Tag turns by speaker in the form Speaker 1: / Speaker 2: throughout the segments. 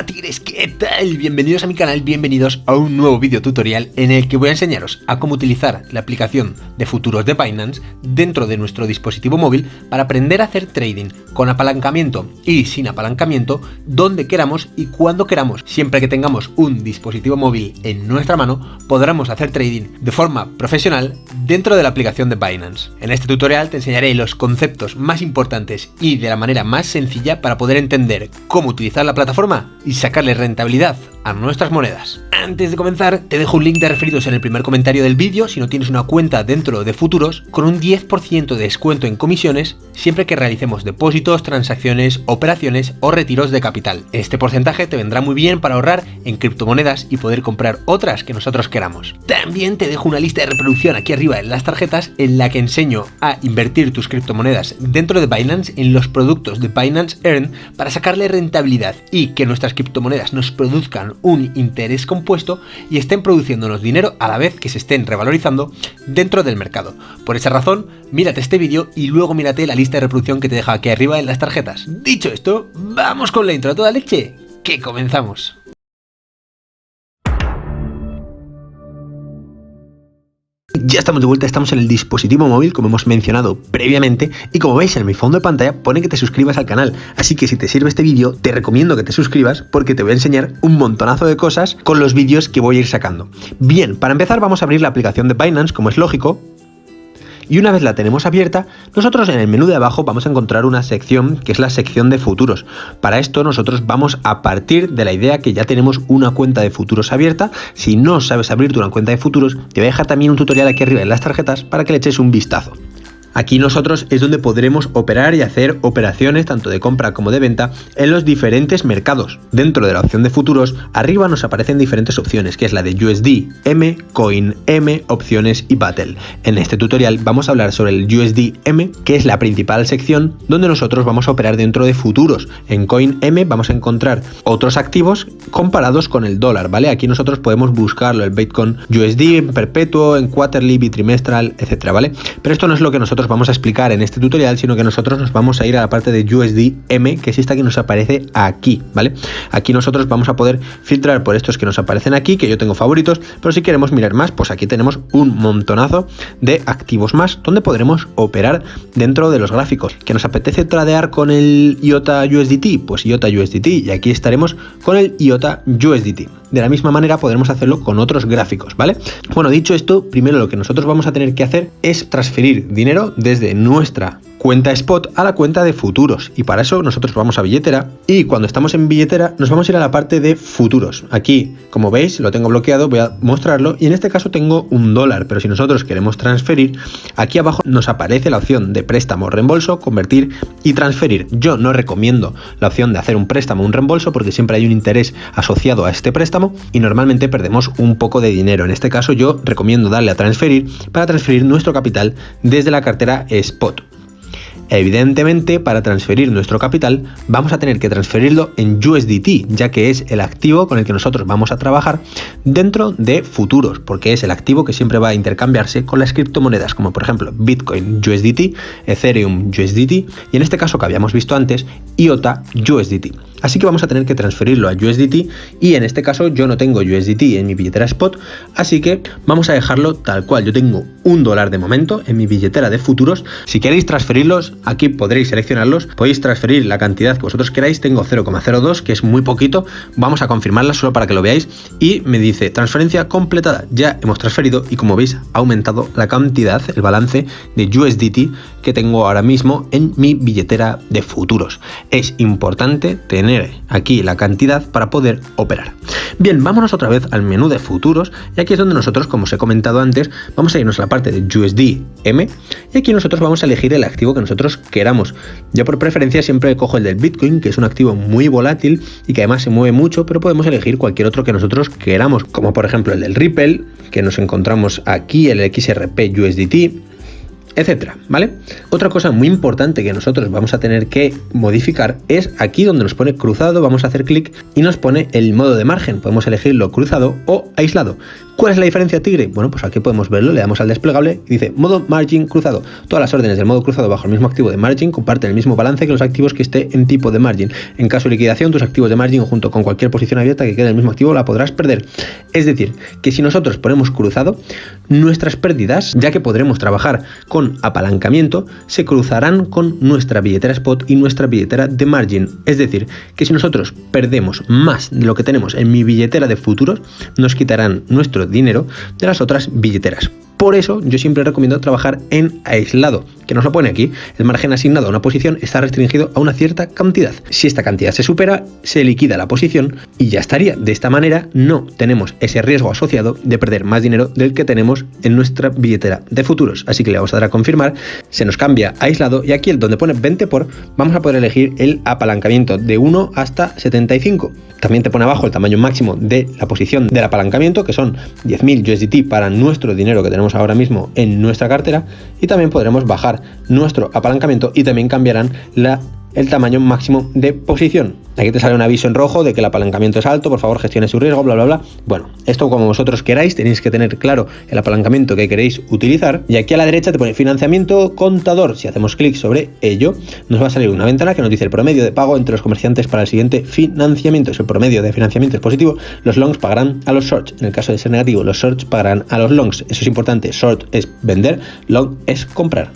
Speaker 1: Hola tigres, ¿qué tal? Bienvenidos a mi canal, bienvenidos a un nuevo vídeo tutorial en el que voy a enseñaros a cómo utilizar la aplicación de futuros de Binance dentro de nuestro dispositivo móvil para aprender a hacer trading con apalancamiento y sin apalancamiento, donde queramos y cuando queramos. Siempre que tengamos un dispositivo móvil en nuestra mano, podremos hacer trading de forma profesional dentro de la aplicación de Binance. En este tutorial te enseñaré los conceptos más importantes y de la manera más sencilla para poder entender cómo utilizar la plataforma y sacarle rentabilidad a nuestras monedas. Antes de comenzar, te dejo un link de referidos en el primer comentario del vídeo si no tienes una cuenta dentro de futuros, con un 10% de descuento en comisiones siempre que realicemos depósitos, transacciones, operaciones o retiros de capital. Este porcentaje te vendrá muy bien para ahorrar en criptomonedas y poder comprar otras que nosotros queramos. También te dejo una lista de reproducción aquí arriba en las tarjetas en la que enseño a invertir tus criptomonedas dentro de Binance en los productos de Binance Earn para sacarle rentabilidad y que nuestras criptomonedas nos produzcan un interés compuesto y estén produciéndonos dinero a la vez que se estén revalorizando dentro del mercado. Por esa razón, mírate este vídeo y luego mírate la lista de reproducción que te dejo aquí arriba en las tarjetas. Dicho esto, vamos con la intro a toda leche, que comenzamos. Ya estamos de vuelta, estamos en el dispositivo móvil, como hemos mencionado previamente, y como veis en mi fondo de pantalla pone que te suscribas al canal, así que si te sirve este vídeo te recomiendo que te suscribas porque te voy a enseñar un montonazo de cosas con los vídeos que voy a ir sacando. Bien, para empezar vamos a abrir la aplicación de Binance, como es lógico. Y una vez la tenemos abierta, nosotros en el menú de abajo vamos a encontrar una sección que es la sección de futuros. Para esto nosotros vamos a partir de la idea que ya tenemos una cuenta de futuros abierta. Si no sabes abrirte una cuenta de futuros, te voy a dejar también un tutorial aquí arriba en las tarjetas para que le eches un vistazo. Aquí nosotros es donde podremos operar y hacer operaciones tanto de compra como de venta en los diferentes mercados. Dentro de la opción de futuros, arriba nos aparecen diferentes opciones, que es la de USD, M, Coin, M, opciones y Battle. En este tutorial vamos a hablar sobre el USD M, que es la principal sección donde nosotros vamos a operar dentro de futuros. En Coin M vamos a encontrar otros activos comparados con el dólar, ¿vale? Aquí nosotros podemos buscarlo, el Bitcoin USD en perpetuo, en quarterly, bitrimestral, etcétera, ¿vale? Pero esto no es lo que nosotros vamos a explicar en este tutorial, sino que nosotros nos vamos a ir a la parte de USD M, que es esta que nos aparece aquí, ¿vale? Aquí nosotros vamos a poder filtrar por estos que nos aparecen aquí, que yo tengo favoritos, pero si queremos mirar más, pues aquí tenemos un montonazo de activos más, donde podremos operar dentro de los gráficos. ¿Que nos apetece tradear con el IOTA USDT? Pues IOTA USDT, y aquí estaremos con el IOTA USDT. De la misma manera podremos hacerlo con otros gráficos, ¿vale? Bueno, dicho esto, primero lo que nosotros vamos a tener que hacer es transferir dinero desde nuestra cuenta spot a la cuenta de futuros, y para eso nosotros vamos a billetera, y cuando estamos en billetera nos vamos a ir a la parte de futuros. Aquí, como veis, lo tengo bloqueado, voy a mostrarlo, y en este caso tengo $1, pero si nosotros queremos transferir, aquí abajo nos aparece la opción de préstamo, reembolso, convertir y transferir. Yo no recomiendo la opción de hacer un préstamo o un reembolso porque siempre hay un interés asociado a este préstamo y normalmente perdemos un poco de dinero. En este caso yo recomiendo darle a transferir para transferir nuestro capital desde la cartera spot. Evidentemente, para transferir nuestro capital vamos a tener que transferirlo en USDT, ya que es el activo con el que nosotros vamos a trabajar dentro de futuros, porque es el activo que siempre va a intercambiarse con las criptomonedas, como por ejemplo Bitcoin USDT, Ethereum USDT y en este caso que habíamos visto antes, IOTA USDT. Así que vamos a tener que transferirlo a USDT, y en este caso yo no tengo USDT en mi billetera spot, así que vamos a dejarlo tal cual. Yo tengo $1 de momento en mi billetera de futuros. Si queréis transferirlos, aquí podréis seleccionarlos, podéis transferir la cantidad que vosotros queráis. Tengo 0,02, que es muy poquito. Vamos a confirmarla solo para que lo veáis, y me dice transferencia completada. Ya hemos transferido y como veis ha aumentado la cantidad, el balance de USDT que tengo ahora mismo en mi billetera de futuros. Es importante tener aquí la cantidad para poder operar. Bien, vámonos otra vez al menú de futuros, y aquí es donde nosotros, como os he comentado antes, vamos a irnos a la parte de USD M, y aquí nosotros vamos a elegir el activo que nosotros queramos. Yo por preferencia siempre cojo el del Bitcoin, que es un activo muy volátil y que además se mueve mucho, pero podemos elegir cualquier otro que nosotros queramos, como por ejemplo el del Ripple, que nos encontramos aquí, el XRP USDT, etcétera, ¿vale? Otra cosa muy importante que nosotros vamos a tener que modificar es aquí donde nos pone cruzado. Vamos a hacer clic y nos pone el modo de margen. Podemos elegirlo cruzado o aislado. ¿Cuál es la diferencia, Tigre? Bueno, pues aquí podemos verlo, le damos al desplegable y dice modo margin cruzado. Todas las órdenes del modo cruzado bajo el mismo activo de margin comparten el mismo balance que los activos que esté en tipo de margin. En caso de liquidación, tus activos de margin junto con cualquier posición abierta que quede en el mismo activo la podrás perder. Es decir, que si nosotros ponemos cruzado, nuestras pérdidas, ya que podremos trabajar con apalancamiento, se cruzarán con nuestra billetera spot y nuestra billetera de margin. Es decir, que si nosotros perdemos más de lo que tenemos en mi billetera de futuros, nos quitarán nuestro dinero de las otras billeteras. Por eso yo siempre recomiendo trabajar en aislado, que nos lo pone aquí. El margen asignado a una posición está restringido a una cierta cantidad. Si esta cantidad se supera, se liquida la posición y ya estaría. De esta manera no tenemos ese riesgo asociado de perder más dinero del que tenemos en nuestra billetera de futuros. Así que le vamos a dar a confirmar, se nos cambia a aislado y aquí donde pone 20 por, vamos a poder elegir el apalancamiento de 1 hasta 75. También te pone abajo el tamaño máximo de la posición del apalancamiento, que son 10.000 USDT para nuestro dinero que tenemos ahora mismo en nuestra cartera, y también podremos bajar nuestro apalancamiento y también cambiarán el tamaño máximo de posición. Aquí te sale un aviso en rojo de que el apalancamiento es alto, por favor gestione su riesgo, bla bla bla. Bueno, esto como vosotros queráis, tenéis que tener claro el apalancamiento que queréis utilizar. Y aquí a la derecha te pone financiamiento contador. Si hacemos clic sobre ello, nos va a salir una ventana que nos dice el promedio de pago entre los comerciantes para el siguiente financiamiento. Si el promedio de financiamiento es positivo, los longs pagarán a los shorts. En el caso de ser negativo, los shorts pagarán a los longs. Eso es importante. Short es vender, long es comprar.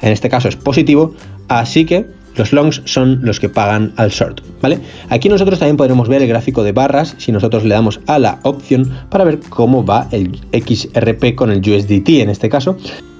Speaker 1: En este caso es positivo, así que los longs son los que pagan al short, ¿vale? Aquí nosotros también podremos ver el gráfico de barras si nosotros le damos a la opción para ver cómo va el XRP con el USDT en este caso.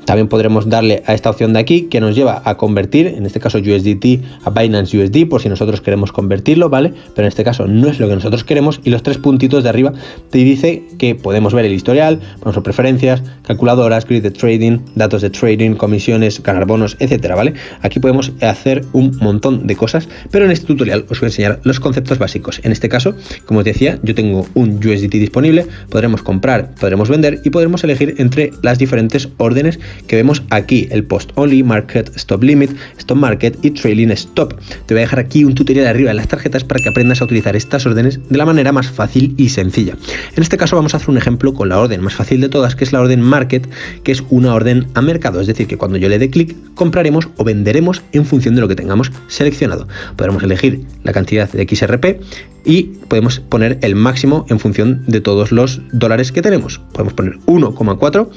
Speaker 1: También podremos darle a esta opción de aquí que nos lleva a convertir, en este caso USDT a Binance USD, por si nosotros queremos convertirlo, ¿vale? Pero en este caso no es lo que nosotros queremos, y los tres puntitos de arriba te dice que podemos ver el historial, vamos a preferencias, calculadoras, grid de trading, datos de trading, comisiones, ganar bonos, etcétera, ¿vale? Aquí podemos hacer un montón de cosas, pero en este tutorial os voy a enseñar los conceptos básicos. En este caso, como os decía, yo tengo un USDT disponible, podremos comprar, podremos vender y podremos elegir entre las diferentes órdenes que vemos aquí, el post only, market stop limit, stop market y trailing stop. Te voy a dejar aquí un tutorial arriba en las tarjetas para que aprendas a utilizar estas órdenes de la manera más fácil y sencilla. En este caso vamos a hacer un ejemplo con la orden más fácil de todas, que es la orden market, que es una orden a mercado, es decir, que cuando yo le dé clic compraremos o venderemos en función de lo que tengamos seleccionado. Podremos elegir la cantidad de XRP y podemos poner el máximo en función de todos los dólares que tenemos. Podemos poner 1,4.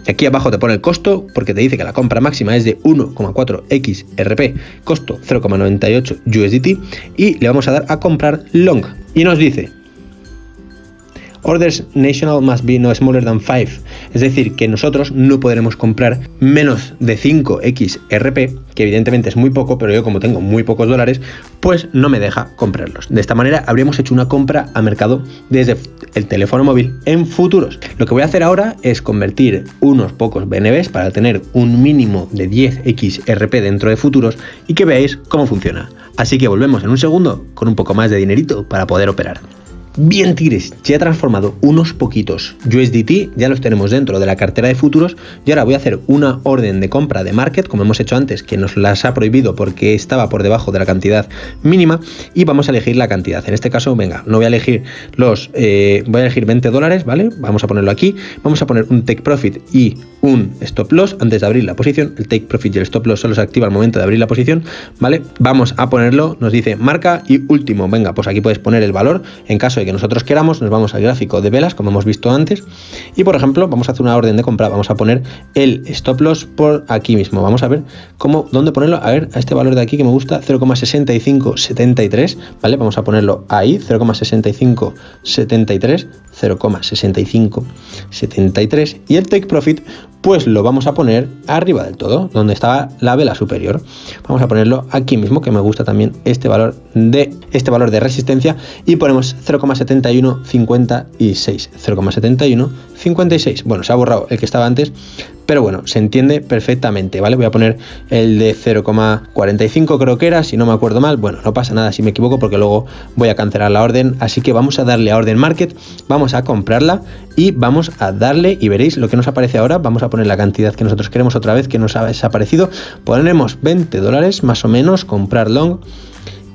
Speaker 1: Aquí abajo te pone el costo porque te dice que la compra máxima es de 1,4 XRP, costo 0,98 USDT, y le vamos a dar a comprar long y nos dice Orders national must be no smaller than 5, es decir, que nosotros no podremos comprar menos de 5 XRP, que evidentemente es muy poco, pero yo como tengo muy pocos dólares, pues no me deja comprarlos. De esta manera habríamos hecho una compra a mercado desde el teléfono móvil en futuros. Lo que voy a hacer ahora es convertir unos pocos BNBs para tener un mínimo de 10 XRP dentro de futuros y que veáis cómo funciona. Así que volvemos en un segundo con un poco más de dinerito para poder operar. Bien, tigres, ya he transformado unos poquitos USDT, ya los tenemos dentro de la cartera de futuros, y ahora voy a hacer una orden de compra de market, como hemos hecho antes, que nos las ha prohibido porque estaba por debajo de la cantidad mínima, y vamos a elegir la cantidad. En este caso, venga, no voy a elegir voy a elegir 20 dólares, ¿vale? Vamos a ponerlo aquí, vamos a poner un take profit y un stop loss antes de abrir la posición. El take profit y el stop loss solo se activa al momento de abrir la posición, ¿vale? Vamos a ponerlo, nos dice marca y último. Venga, pues aquí puedes poner el valor en caso de que nosotros queramos. Nos vamos al gráfico de velas, como hemos visto antes, y por ejemplo, vamos a hacer una orden de compra. Vamos a poner el stop loss por aquí mismo. Vamos a ver dónde ponerlo. A ver, a este valor de aquí que me gusta, 0,6573, ¿vale? Vamos a ponerlo ahí, 0,6573, 0,6573, y el take profit pues lo vamos a poner arriba del todo, donde estaba la vela superior. Vamos a ponerlo aquí mismo, que me gusta también este valor de resistencia, y ponemos 0,7156, 0,7156. Bueno, se ha borrado el que estaba antes, pero bueno, se entiende perfectamente, ¿vale? Voy a poner el de 0,45 creo que era, si no me acuerdo mal. Bueno, no pasa nada si me equivoco porque luego voy a cancelar la orden, así que vamos a darle a orden market, vamos a comprarla y vamos a darle, y veréis lo que nos aparece ahora. Vamos a poner la cantidad que nosotros queremos otra vez, que nos ha desaparecido. Ponemos 20 dólares más o menos, comprar long,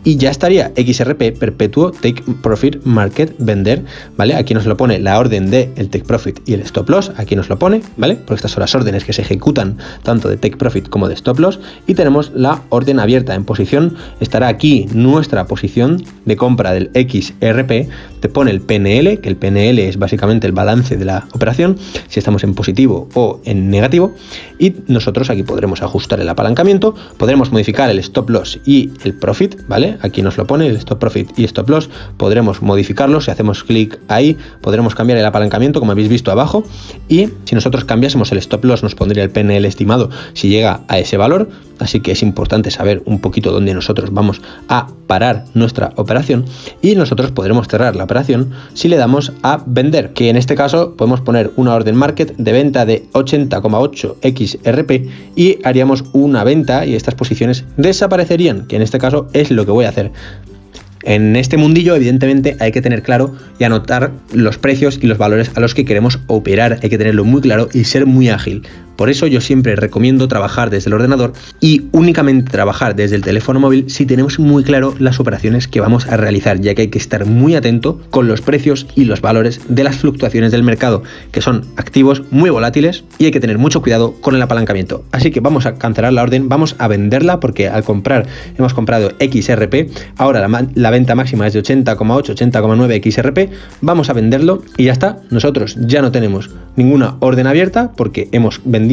Speaker 1: y ya estaría XRP perpetuo Take Profit Market vender, ¿vale? Aquí nos lo pone la orden de el Take Profit y el Stop Loss, aquí nos lo pone, ¿vale? Porque estas son las órdenes que se ejecutan tanto de Take Profit como de Stop Loss, y tenemos la orden abierta en posición. Estará aquí nuestra posición de compra del XRP, te pone el PNL, que el PNL es básicamente el balance de la operación, si estamos en positivo o en negativo, y nosotros aquí podremos ajustar el apalancamiento, podremos modificar el Stop Loss y el Profit, ¿vale? Aquí nos lo pone el Stop Profit y Stop Loss, podremos modificarlo, si hacemos clic ahí, podremos cambiar el apalancamiento, como habéis visto abajo, y si nosotros cambiásemos el Stop Loss nos pondría el PNL estimado si llega a ese valor, así que es importante saber un poquito dónde nosotros vamos a parar nuestra operación, y nosotros podremos cerrar la operación si le damos a vender, que en este caso podemos poner una orden market de venta de 80,8 XRP y haríamos una venta y estas posiciones desaparecerían, que en este caso es lo que voy a hacer. En este mundillo, evidentemente, hay que tener claro y anotar los precios y los valores a los que queremos operar. Hay que tenerlo muy claro y ser muy ágil. Por eso yo siempre recomiendo trabajar desde el ordenador y únicamente trabajar desde el teléfono móvil si tenemos muy claro las operaciones que vamos a realizar, ya que hay que estar muy atento con los precios y los valores de las fluctuaciones del mercado, que son activos muy volátiles, y hay que tener mucho cuidado con el apalancamiento. Así que vamos a cancelar la orden, vamos a venderla, porque al comprar hemos comprado XRP, ahora la venta máxima es de 80,8, 80,9 XRP, vamos a venderlo y ya está. Nosotros ya no tenemos ninguna orden abierta porque hemos vendido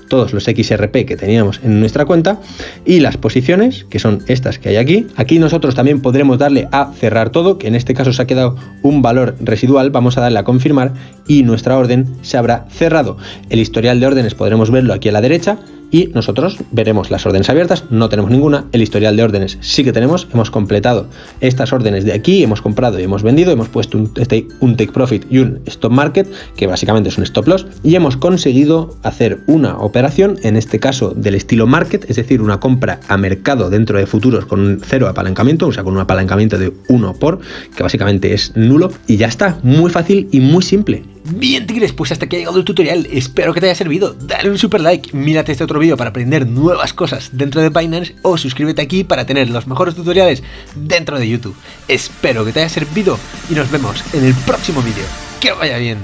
Speaker 1: todos los XRP que teníamos en nuestra cuenta, y las posiciones, que son estas que hay aquí. Aquí nosotros también podremos darle a cerrar todo, que en este caso se ha quedado un valor residual, vamos a darle a confirmar y nuestra orden se habrá cerrado. El historial de órdenes podremos verlo aquí a la derecha, y nosotros veremos las órdenes abiertas, no tenemos ninguna. El historial de órdenes sí que tenemos, hemos completado estas órdenes de aquí, hemos comprado y hemos vendido, hemos puesto un Take Profit y un Stop Market, que básicamente es un Stop Loss, y hemos conseguido hacer una operación, en este caso del estilo Market, es decir, una compra a mercado dentro de futuros con un cero apalancamiento, o sea, con un apalancamiento de 1 por, que básicamente es nulo, y ya está, muy fácil y muy simple. Bien, tigres, pues hasta aquí ha llegado el tutorial, espero que te haya servido. Dale un super like, mírate este otro vídeo para aprender nuevas cosas dentro de Binance, o suscríbete aquí para tener los mejores tutoriales dentro de YouTube. Espero que te haya servido y nos vemos en el próximo vídeo. Que vaya bien.